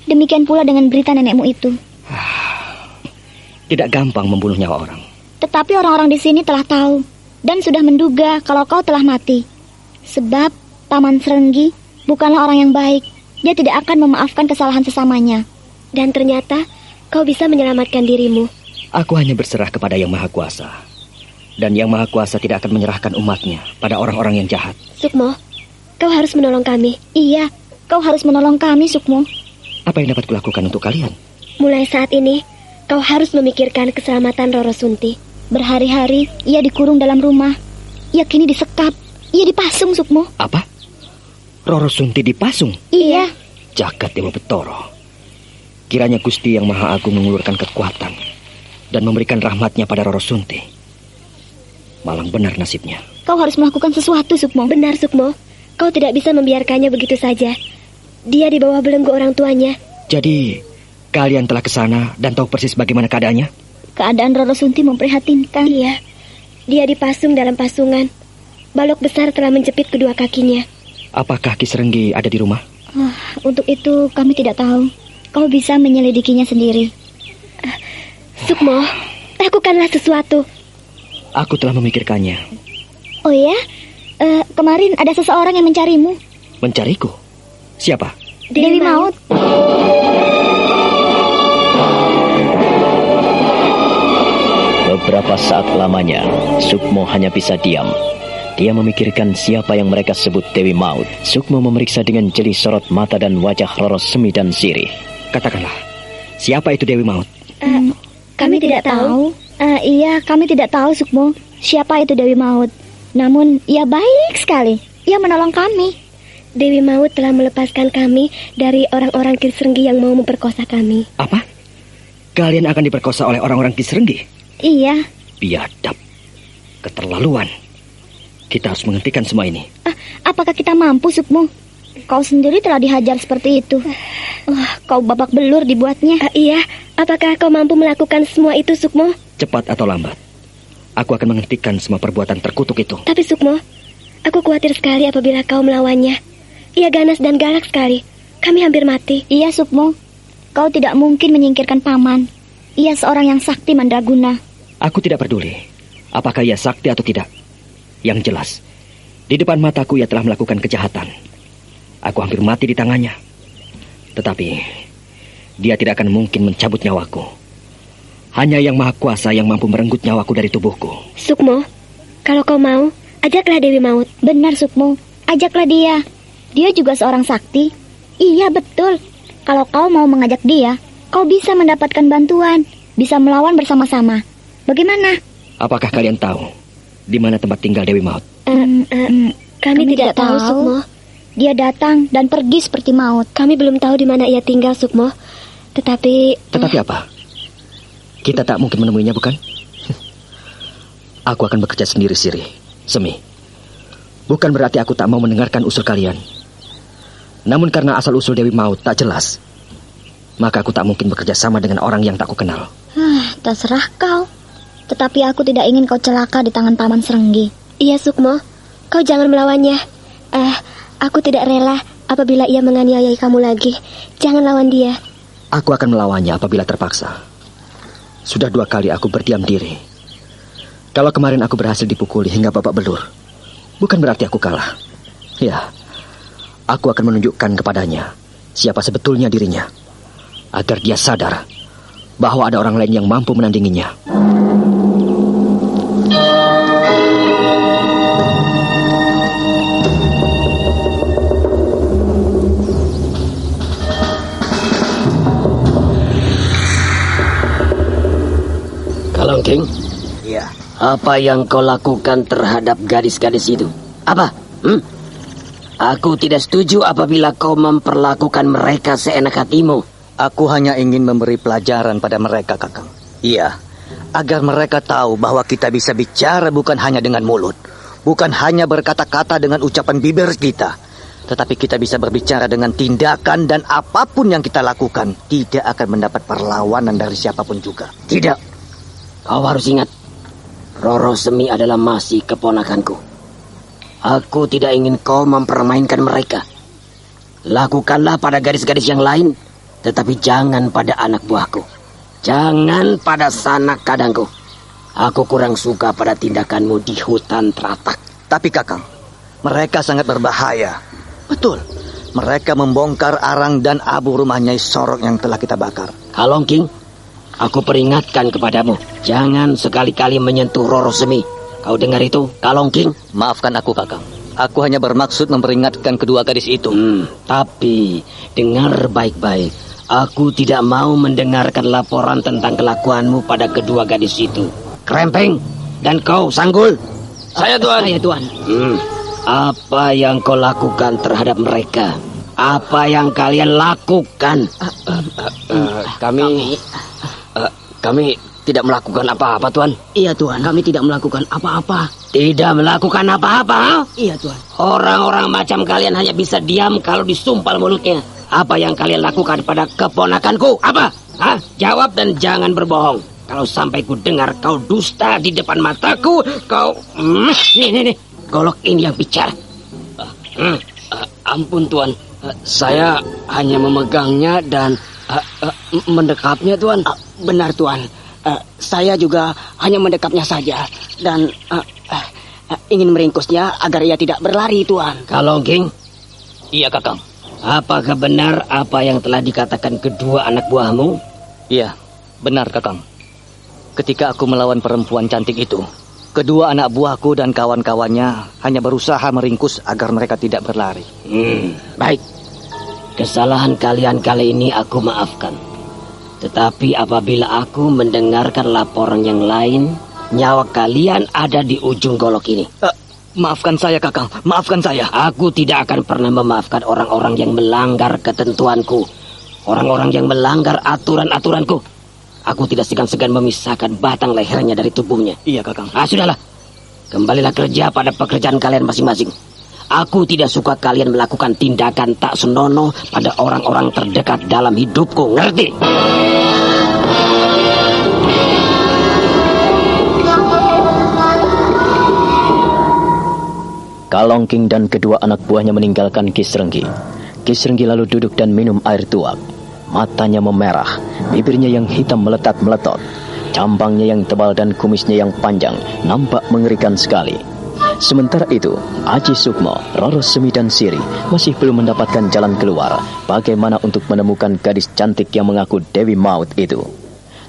Demikian pula dengan berita nenekmu itu. Tidak gampang membunuh nyawa orang. Tetapi orang-orang di sini telah tahu dan sudah menduga kalau kau telah mati. Sebab Paman Srenggi bukanlah orang yang baik. Dia tidak akan memaafkan kesalahan sesamanya. Dan ternyata kau bisa menyelamatkan dirimu. Aku hanya berserah kepada Yang Maha Kuasa. Dan Yang Maha Kuasa tidak akan menyerahkan umatnya pada orang-orang yang jahat. Sukmo, kau harus menolong kami. Iya, kau harus menolong kami, Sukmo. Apa yang dapat kulakukan untuk kalian? Mulai saat ini, kau harus memikirkan keselamatan Roro Sunti. Berhari-hari ia dikurung dalam rumah. Ia kini disekap. Ia dipasung, Sukmo. Apa? Roro Sunti dipasung? Iya. Jagat Dewa Betoro. Kiranya Gusti Yang Maha Agung mengulurkan kekuatan dan memberikan rahmatnya pada Roro Sunti. Malang benar nasibnya. Kau harus melakukan sesuatu, Sukmo. Benar, Sukmo. Kau tidak bisa membiarkannya begitu saja. Dia di bawah belenggu orang tuanya. Jadi, kalian telah ke sana dan tahu persis bagaimana keadaannya? Keadaan Roro Sunti memprihatinkan. Iya. Dia dipasung dalam pasungan. Balok besar telah menjepit kedua kakinya. Apakah Ki Srenggi ada di rumah? Untuk itu kami tidak tahu. Kau bisa menyelidikinya sendiri. Sukmo, lakukanlah sesuatu. Aku telah memikirkannya. Oh ya? Kemarin ada seseorang yang mencarimu. Mencariku? Siapa? Dewi Maut. Beberapa saat lamanya, Sukmo hanya bisa diam. Dia memikirkan siapa yang mereka sebut Dewi Maut. Sukmo memeriksa dengan jeli sorot mata dan wajah Roro Semi dan Sirih. Katakanlah, siapa itu Dewi Maut? Kami tidak tahu. Iya, kami tidak tahu, Sukmo. Siapa itu Dewi Maut? Namun, ia baik sekali. Ia menolong kami. Dewi Maut telah melepaskan kami dari orang-orang Ki Srenggi yang mau memperkosa kami. Apa? Kalian akan diperkosa oleh orang-orang Ki Srenggi? Iya. Biadab. Keterlaluan. Kita harus menghentikan semua ini. Apakah kita mampu, Sukmo? Kau sendiri telah dihajar seperti itu. Kau babak belur dibuatnya. Iya. Apakah kau mampu melakukan semua itu, Sukmo? Cepat atau lambat, aku akan menghentikan semua perbuatan terkutuk itu. Tapi Sukmo, aku khawatir sekali apabila kau melawannya. Ia ganas dan galak sekali. Kami hampir mati. Iya, Sukmo. Kau tidak mungkin menyingkirkan paman. Ia seorang yang sakti mandraguna. Aku tidak peduli apakah ia sakti atau tidak. Yang jelas, di depan mataku ia telah melakukan kejahatan. Aku hampir mati di tangannya. Tetapi dia tidak akan mungkin mencabut nyawaku. Hanya Yang Maha Kuasa yang mampu merenggut nyawaku dari tubuhku. Sukmo, kalau kau mau, ajaklah Dewi Maut. Benar, Sukmo. Ajaklah dia. Dia juga seorang sakti. Iya, betul. Kalau kau mau mengajak dia, kau bisa mendapatkan bantuan. Bisa melawan bersama-sama. Bagaimana? Apakah kalian tahu di mana tempat tinggal Dewi Maut? Kami tidak tahu, Sukmo. Dia datang dan pergi seperti maut. Kami belum tahu di mana ia tinggal, Sukmo. Tetapi apa? Kita tak mungkin menemuinya, bukan? Aku akan bekerja sendiri, Siri, Semi. Bukan berarti aku tak mau mendengarkan usul kalian. Namun karena asal-usul Dewi Maut tak jelas, maka aku tak mungkin bekerja sama dengan orang yang tak ku kenal. Terserah kau. Tetapi aku tidak ingin kau celaka di tangan Paman Serenggi. Iya, Sukmo. Kau jangan melawannya. Aku tidak rela apabila ia menganiayai kamu lagi. Jangan lawan dia. Aku akan melawannya apabila terpaksa. Sudah 2 kali aku berdiam diri. Kalau kemarin aku berhasil dipukuli hingga babak belur, bukan berarti aku kalah. Ya, aku akan menunjukkan kepadanya siapa sebetulnya dirinya, agar dia sadar bahwa ada orang lain yang mampu menandinginya. Kalongking? Iya. Apa yang kau lakukan terhadap gadis-gadis itu? Apa? Aku tidak setuju apabila kau memperlakukan mereka seenak hatimu. Aku hanya ingin memberi pelajaran pada mereka, Kakang. Iya, agar mereka tahu bahwa kita bisa bicara bukan hanya dengan mulut, bukan hanya berkata-kata dengan ucapan bibir kita, tetapi kita bisa berbicara dengan tindakan, dan apapun yang kita lakukan tidak akan mendapat perlawanan dari siapapun juga. Tidak. Kau harus ingat, Roro Semi adalah masih keponakanku. Aku tidak ingin kau mempermainkan mereka. Lakukanlah pada gadis-gadis yang lain, tetapi jangan pada anak buahku. Jangan pada sanak kadangku. Aku kurang suka pada tindakanmu di hutan teratak. Tapi Kakang, mereka sangat berbahaya. Betul, mereka membongkar arang dan abu rumah Nyai Sorok yang telah kita bakar. Kalongking, aku peringatkan kepadamu, jangan sekali-kali menyentuh Roro Semi. Kau dengar itu, Kalongking? Maafkan aku, Kakang. Aku hanya bermaksud memperingatkan kedua gadis itu. Tapi dengar baik-baik. Aku tidak mau mendengarkan laporan tentang kelakuanmu pada kedua gadis itu. Krempeng, dan kau, Sanggul. Saya, Tuan. Saya, Tuan. Apa yang kau lakukan terhadap mereka? Apa yang kalian lakukan? Kami tidak melakukan apa-apa, Tuan. Iya, Tuan. Kami tidak melakukan apa-apa. Tidak melakukan apa-apa? Iya, Tuan. Orang-orang macam kalian hanya bisa diam kalau disumpal mulutnya. Apa yang kalian lakukan pada keponakanku? Apa? Jawab dan jangan berbohong. Kalau sampai ku dengar kau dusta di depan mataku, kau... Nih. Golok ini yang bicara. Ampun, Tuan. Saya hanya memegangnya dan mendekapnya, Tuan. Benar, Tuan. Saya juga hanya mendekapnya saja dan ingin meringkusnya agar ia tidak berlari, Tuan. Kalongking? Iya, Kakang. Apakah benar apa yang telah dikatakan kedua anak buahmu? Iya, benar, Kakang. Ketika aku melawan perempuan cantik itu, kedua anak buahku dan kawan-kawannya hanya berusaha meringkus agar mereka tidak berlari. Baik. Kesalahan kalian kali ini aku maafkan. Tetapi apabila aku mendengarkan laporan yang lain, nyawa kalian ada di ujung golok ini. Maafkan saya, Kakang. Maafkan saya. Aku tidak akan pernah memaafkan orang-orang yang melanggar ketentuanku. Orang-orang yang melanggar aturan-aturanku. Aku tidak segan-segan memisahkan batang lehernya dari tubuhnya. Iya, Kakang. Sudahlah. Kembalilah kerja pada pekerjaan kalian masing-masing. Aku tidak suka kalian melakukan tindakan tak senonoh pada orang-orang terdekat dalam hidupku. Ngerti? Kalongking dan kedua anak buahnya meninggalkan Kisrenggi. Kisrenggi lalu duduk dan minum air tuak. Matanya memerah, bibirnya yang hitam meletat-meletot. Cambangnya yang tebal dan kumisnya yang panjang nampak mengerikan sekali. Sementara itu, Aji Sukmo, Roro Semi dan Siri masih belum mendapatkan jalan keluar bagaimana untuk menemukan gadis cantik yang mengaku Dewi Maut itu.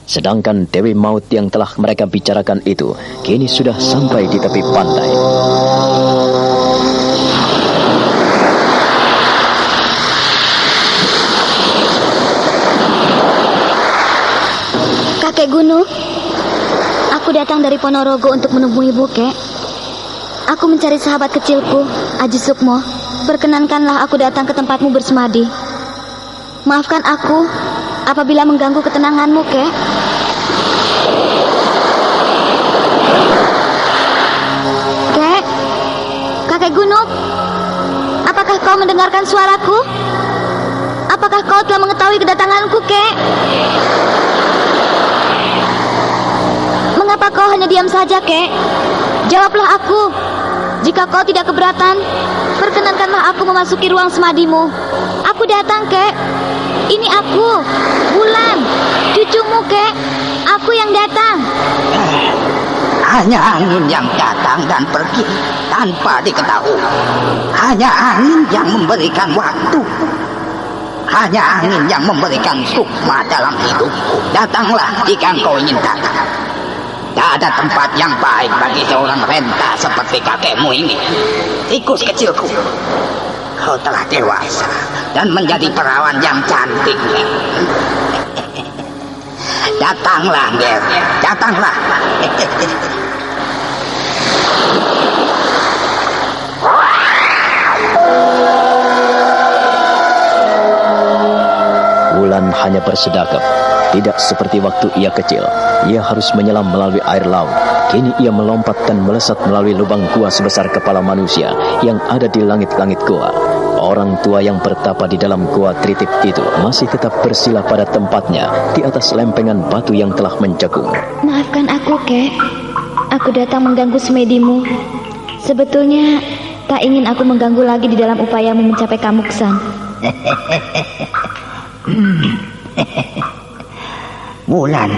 Sedangkan Dewi Maut yang telah mereka bicarakan itu kini sudah sampai di tepi pantai. Kakek Gunung, aku datang dari Ponorogo untuk menemui Kek. Aku mencari sahabat kecilku, Aji Sukmo. Perkenankanlah aku datang ke tempatmu bersemadi. Maafkan aku apabila mengganggu ketenanganmu, Kek. Kek, Kakek Gunung, apakah kau mendengarkan suaraku? Apakah kau telah mengetahui kedatanganku, Kek? Mengapa kau hanya diam saja, Kek? Jawablah aku. Jika kau tidak keberatan, perkenankanlah aku memasuki ruang semadimu. Aku datang, Kek. Ini aku, Bulan, cucumu, Kek. Aku yang datang. Hanya angin yang datang dan pergi tanpa diketahui. Hanya angin yang memberikan waktu. Hanya angin yang memberikan sukma dalam hidupku. Datanglah jika kau ingin datang. Tak ada tempat yang baik bagi seorang renta seperti kakekmu ini. Tikus kecilku, kau telah dewasa dan menjadi perawan yang cantik. Datanglah, Ger. Datanglah. Wulan hanya bersedekap. Tidak seperti waktu ia kecil. Ia harus menyelam melalui air laut. Kini ia melompat dan melesat melalui lubang gua sebesar kepala manusia yang ada di langit-langit gua. Orang tua yang bertapa di dalam gua tritip itu masih tetap bersila pada tempatnya di atas lempengan batu yang telah mencekung. Maafkan aku, Kek. Aku datang mengganggu semedimu. Sebetulnya tak ingin aku mengganggu lagi di dalam upayamu mencapai Kamuksan. Wulan,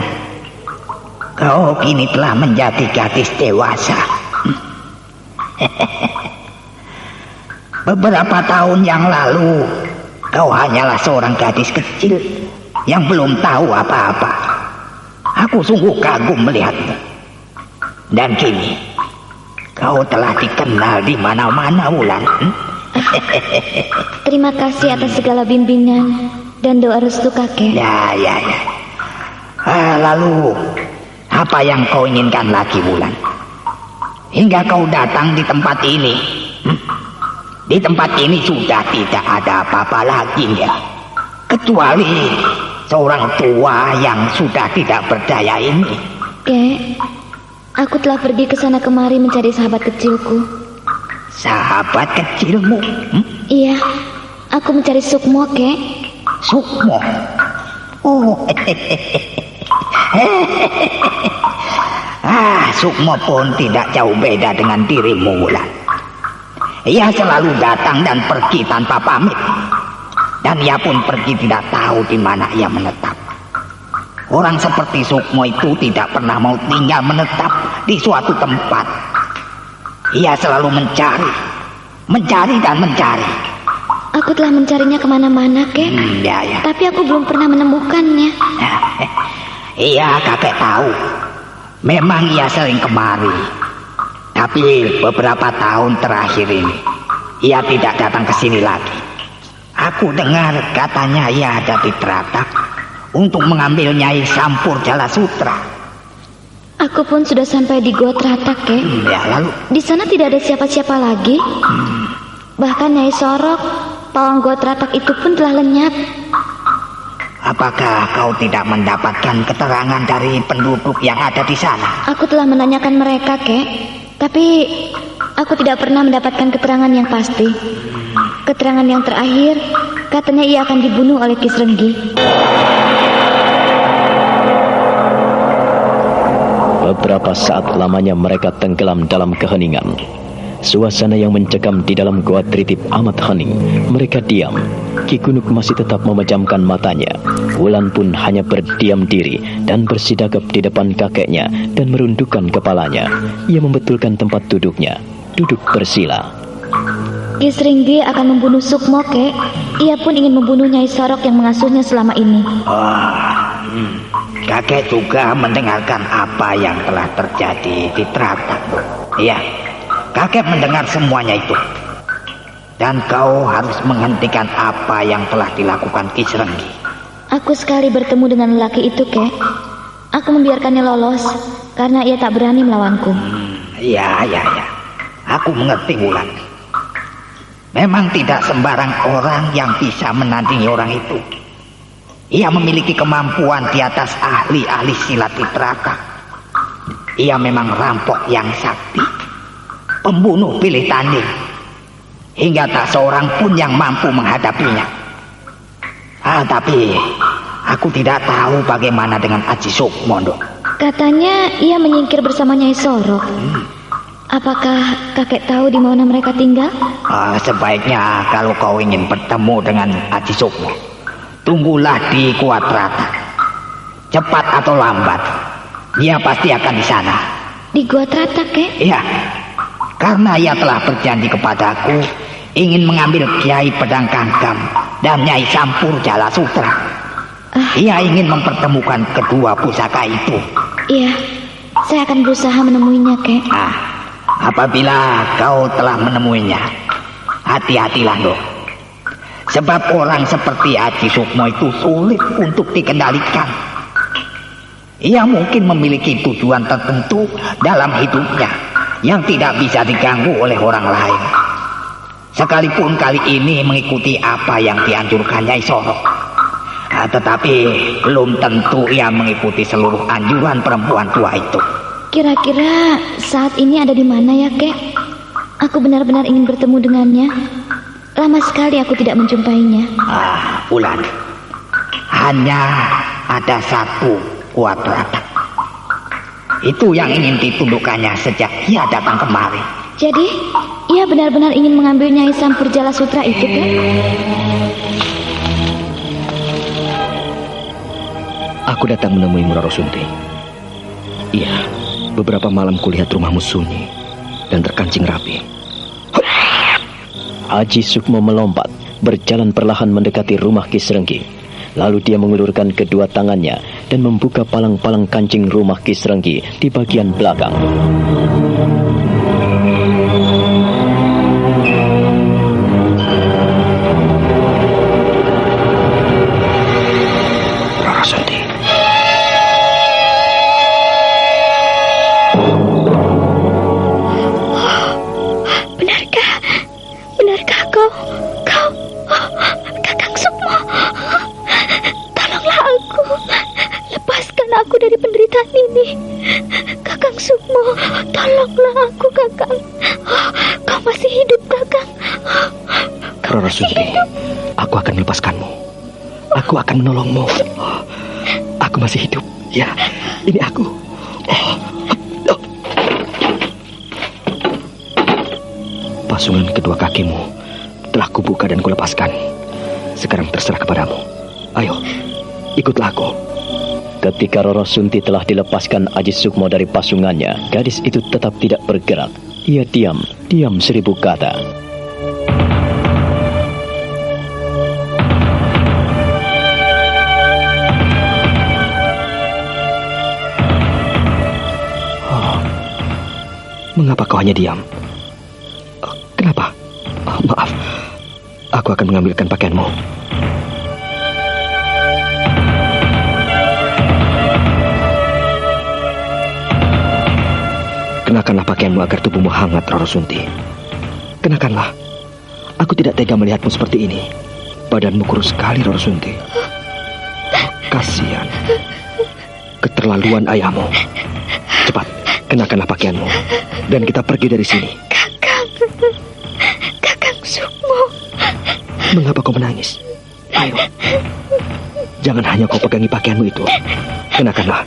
kau kini telah menjadi gadis dewasa. Beberapa tahun yang lalu, kau hanyalah seorang gadis kecil yang belum tahu apa-apa. Aku sungguh kagum melihatmu. Dan kini, kau telah dikenal di mana-mana, Wulan. Terima kasih atas segala bimbingan dan doa restu, Kakek. Ya. Lalu, apa yang kau inginkan lagi, Wulan? Hingga kau datang di tempat ini. Di tempat ini sudah tidak ada apa-apa lagi, ya. Kecuali seorang tua yang sudah tidak berdaya ini. Kek, aku telah pergi ke sana kemari mencari sahabat kecilku. Sahabat kecilmu? Iya, aku mencari Sukmo, Kek. Sukmo? Oh, Sukmo pun tidak jauh beda dengan dirimu, Wulan. Ia selalu datang dan pergi tanpa pamit. Dan ia pun pergi tidak tahu di mana ia menetap. Orang seperti Sukmo itu tidak pernah mau tinggal menetap di suatu tempat. Ia selalu mencari dan mencari. Aku telah mencarinya kemana-mana, Kek. Ya. Tapi aku belum pernah menemukannya. Iya, kakek tahu. Memang ia sering kemari. Tapi beberapa tahun terakhir ini, ia tidak datang ke sini lagi. Aku dengar katanya ia ada di Teratak untuk mengambil Nyai Sampur Jala Sutra. Aku pun sudah sampai di Gua Teratak, Kek. Ya, lalu? Di sana tidak ada siapa-siapa lagi. Bahkan Nyai Sorok, pawang Gua Teratak itu pun telah lenyap. Apakah kau tidak mendapatkan keterangan dari penduduk yang ada di sana? Aku telah menanyakan mereka, Kek. Tapi aku tidak pernah mendapatkan keterangan yang pasti. Keterangan yang terakhir, katanya ia akan dibunuh oleh Kisrenggi. Beberapa saat lamanya mereka tenggelam dalam keheningan. Suasana yang mencekam di dalam goa tritip amat hening. Mereka diam. Ki Gunuk masih tetap memejamkan matanya. Wulan pun hanya berdiam diri dan bersidagap di depan kakeknya dan merundukkan kepalanya. Ia membetulkan tempat duduknya. Duduk bersila. Ki Sringgi akan membunuh Sukmo, Kek. Ia pun ingin membunuh Nyai Sorok yang mengasuhnya selama ini. Kakek juga mendengarkan apa yang telah terjadi di Trata. Iya, kakek mendengar semuanya itu. Dan kau harus menghentikan apa yang telah dilakukan Ki Sringgi. Aku sekali bertemu dengan lelaki itu, Kek. Aku membiarkannya lolos karena ia tak berani melawanku. Ya. Aku mengerti, Wulan. Memang tidak sembarang orang yang bisa menandingi orang itu. Ia memiliki kemampuan di atas ahli-ahli silat di Trata. Ia memang rampok yang sakti, pembunuh pilih tanding, hingga tak seorang pun yang mampu menghadapinya. Tapi aku tidak tahu bagaimana dengan Aji Sukmo. Katanya ia menyingkir bersama Nyai Sorok. Apakah kakek tahu di mana mereka tinggal? Sebaiknya kalau kau ingin bertemu dengan Aji Sukmo, tunggulah di Gua Trata. Cepat atau lambat, dia pasti akan di sana. Di Gua Trata, Kek? Iya, karena ia telah berjanji kepadaku ingin mengambil Kiai Pedang Kangkam dan Nyai Sampur Jala Sutra. Ia ingin mempertemukan kedua pusaka itu. Iya, saya akan berusaha menemuinya, Kek. Apabila kau telah menemuinya, hati-hatilah, Nduk. Sebab orang seperti Aji Sukmo itu sulit untuk dikendalikan. Ia mungkin memiliki tujuan tertentu dalam hidupnya yang tidak bisa diganggu oleh orang lain. Sekalipun kali ini mengikuti apa yang dianjurkan Nyai Sorok, tetapi belum tentu ia mengikuti seluruh anjuran perempuan tua itu. Kira-kira saat ini ada di mana ya, Kek? Aku benar-benar ingin bertemu dengannya. Lama sekali aku tidak menjumpainya. Wulan, hanya ada satu Gua Trata. Itu yang ingin ditundukkannya sejak ia datang kemari. Jadi, ia benar-benar ingin mengambil Nyai Sampur Jala Sutra itu, Kek? Aku datang menemuimu, Roro Sunti. Iya, beberapa malam kulihat rumahmu sunyi dan terkancing rapi. Aji Sukmo melompat, berjalan perlahan mendekati rumah Ki Sringgi. Lalu dia mengulurkan kedua tangannya dan membuka palang-palang kancing rumah Ki Sringgi di bagian belakang. Roro Sunti. Benarkah kau Kakang Sukmo? Tolonglah aku, lepaskan aku dari penderitaan ini. Kakang Sukmo, tolonglah aku, Kakang. Kau masih hidup, Kakang. Roro Sunti, aku akan melepaskanmu. Aku akan menolongmu. Aku masih hidup. Ya, ini aku. Pasungan kedua kakimu telah kubuka dan kulepaskan. Sekarang terserah kepadamu. Ayo, ikutlah aku. Ketika Roro Sunti telah dilepaskan Aji Sukmo dari pasungannya, gadis itu tetap tidak bergerak. Ia diam 1000 kata. Mengapa kau hanya diam? Kenapa? Maaf, aku akan mengambilkan pakaianmu. Kenakanlah pakaianmu agar tubuhmu hangat, Roro Sunti. Kenakanlah. Aku tidak tega melihatmu seperti ini. Badanmu kurus sekali, Roro Sunti. Kasihan. Keterlaluan ayahmu. Cepat, kenakanlah pakaianmu dan kita pergi dari sini. Kakang Sukmo. Mengapa kau menangis? Ayo. Jangan hanya kau pegangi pakaianmu itu. Kenakanlah.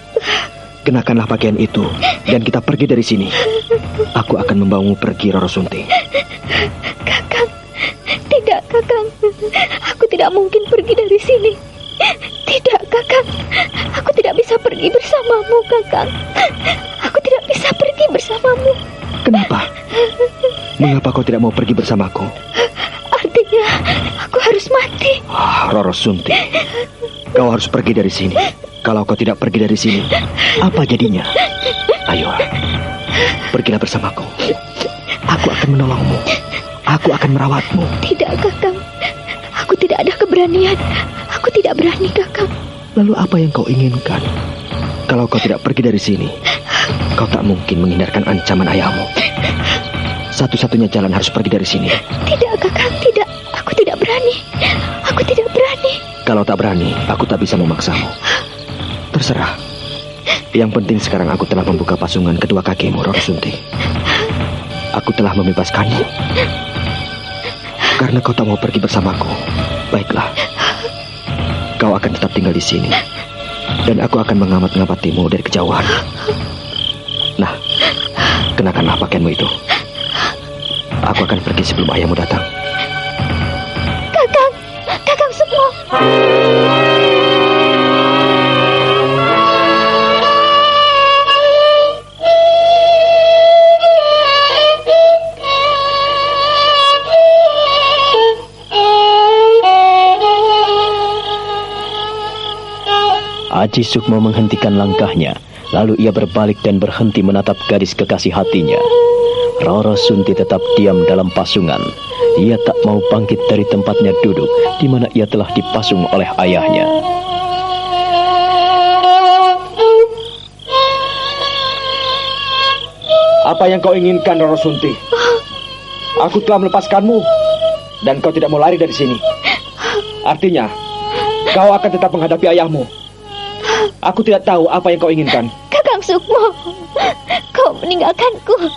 Kenakanlah pakaian itu dan kita pergi dari sini. Aku akan membawamu pergi, Roro Sunti. Kakang, tidak Kakang. Aku tidak mungkin pergi dari sini. Tidak Kakang, aku tidak bisa pergi bersamamu Kakang. Aku tidak bisa pergi bersamamu. Kenapa? Mengapa kau tidak mau pergi bersamaku? Artinya aku harus mati. Roro Sunti, kau harus pergi dari sini. Kalau kau tidak pergi dari sini, apa jadinya? Ayo, pergilah bersamaku. Aku akan menolongmu. Aku akan merawatmu. Tidak Kakang, aku tidak ada keberanian. Aku tidak berani Kakang. Lalu apa yang kau inginkan? Kalau kau tidak pergi dari sini, kau tak mungkin menghindarkan ancaman ayahmu. Satu-satunya jalan harus pergi dari sini. Tidak Kakang, tidak. Aku tidak berani. Aku tidak berani. Kalau tak berani, aku tak bisa memaksamu. Terserah. Yang penting sekarang aku telah membuka pasungan kedua kakimu, Roro Sunti. Aku telah membebaskanmu. Karena kau tak mau pergi bersamaku. Baiklah. Kau akan tetap tinggal di sini. Dan aku akan mengamat-ngamatimu dari kejauhan. Nah, kenakanlah pakaianmu itu. Aku akan pergi sebelum ayahmu datang. Kakang Sukmo. Aji Sukmo menghentikan langkahnya, lalu ia berbalik dan berhenti menatap gadis kekasih hatinya. Roro Sunti tetap diam dalam pasungan. Ia tak mau bangkit dari tempatnya duduk, di mana ia telah dipasung oleh ayahnya. Apa yang kau inginkan, Roro Sunti? Aku telah melepaskanmu, dan kau tidak mau lari dari sini. Artinya, kau akan tetap menghadapi ayahmu. Aku tidak tahu apa yang kau inginkan. Kakang Sukmo, kau meninggalkanku.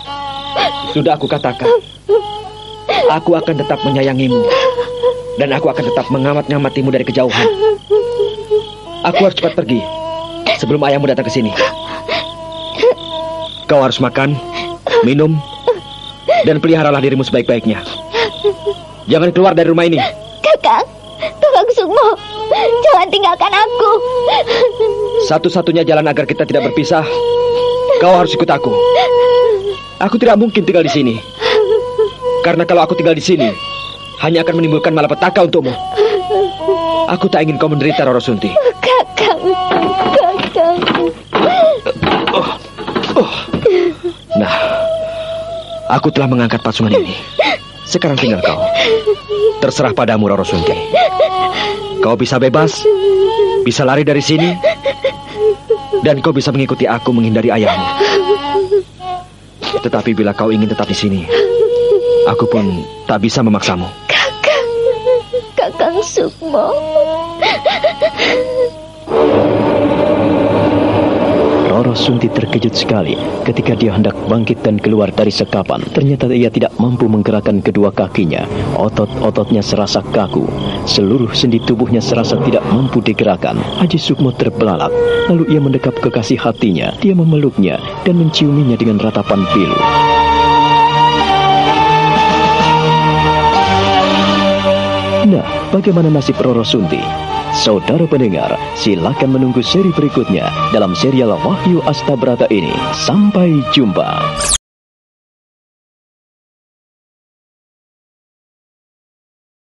Sudah aku katakan, aku akan tetap menyayangimu. Dan aku akan tetap mengamat-ngamatimu dari kejauhan. Aku harus cepat pergi sebelum ayahmu datang ke sini. Kau harus makan, minum, dan peliharalah dirimu sebaik-baiknya. Jangan keluar dari rumah ini. Kakang Sukmo, jangan tinggalkan aku. Satu-satunya jalan agar kita tidak berpisah, kau harus ikut aku. Aku tidak mungkin tinggal di sini. Karena kalau aku tinggal di sini, hanya akan menimbulkan malapetaka untukmu. Aku tak ingin kau menderita, Roro Sunti. Kakang. Nah, aku telah mengangkat pasungan ini. Sekarang tinggal kau. Terserah padamu, Roro Sunti. Kau bisa bebas, bisa lari dari sini, dan kau bisa mengikuti aku menghindari ayahmu. Tetapi bila kau ingin tetap di sini, aku pun tak bisa memaksamu. Kakang Sukmo. Roro Sunti terkejut sekali ketika dia hendak bangkit dan keluar dari sekapan. Ternyata ia tidak mampu menggerakkan kedua kakinya. Otot-ototnya serasa kaku. Seluruh sendi tubuhnya serasa tidak mampu digerakkan. Aji Sukmo terbelalak. Lalu ia mendekap kekasih hatinya. Dia memeluknya dan menciuminya dengan ratapan pilu. Nah, bagaimana nasib Roro Sunti? Saudara pendengar, silakan menunggu seri berikutnya dalam serial Wahyu Astabrata ini. Sampai jumpa.